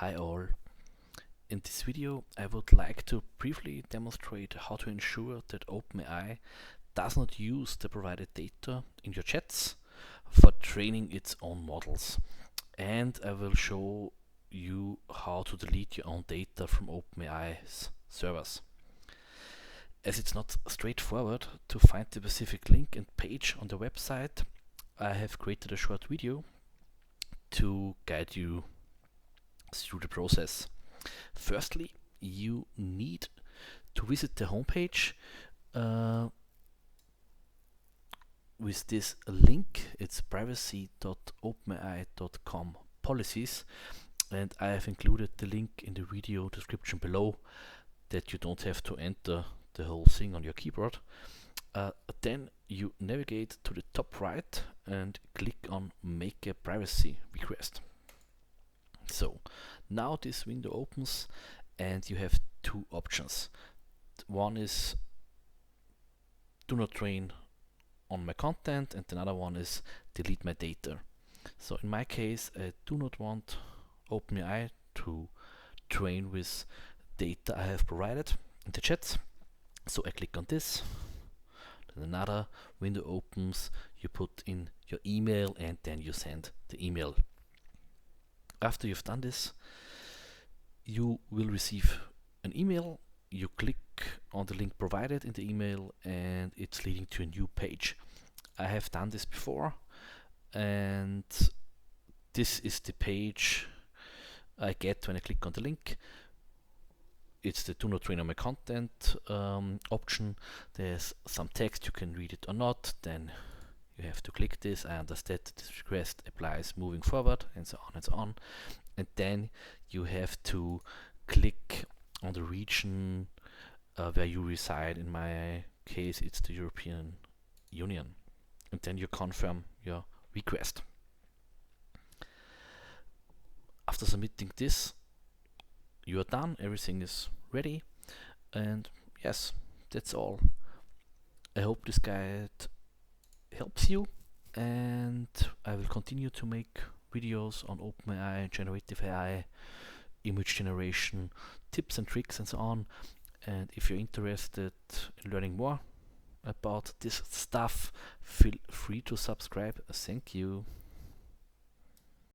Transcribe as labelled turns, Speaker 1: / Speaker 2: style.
Speaker 1: Hi all. In this video I would like to briefly demonstrate how to ensure that OpenAI does not use the provided data in your chats for training its own models. And I will show you how to delete your own data from OpenAI's servers. As it's not straightforward to find the specific link and page on the website, I have created a short video to guide you through the process. Firstly, you need to visit the homepage with this link. It's privacy.openai.com policies, and I have included the link in the video description below that you don't have to enter the whole thing on your keyboard. Then you navigate to the top right and click on Make a Privacy Request. So now this window opens and you have two options. One is do not train on my content, and another one is delete my data. So in my case, I do not want OpenAI to train with data I have provided in the chats. So I click on this. Then another window opens. You put in your email and then you send the email. After you've done this, you will receive an email. You click on the link provided in the email and it's leading to a new page. I have done this before, and this is the page I get when I click on the link. It's the do not train on my content option. There's some text, you can read it or not. Then you have to click this. I understand that this request applies moving forward, and so on and so on. And then you have to click on the region where you reside. In my case, it's the European Union. And then you confirm your request. After submitting this, you are done. Everything is ready. And yes, that's all. I hope this guide helps you, and I will continue to make videos on OpenAI, generative AI, image generation, tips and tricks and so on. And if you're interested in learning more about this stuff, feel free to subscribe. Thank you.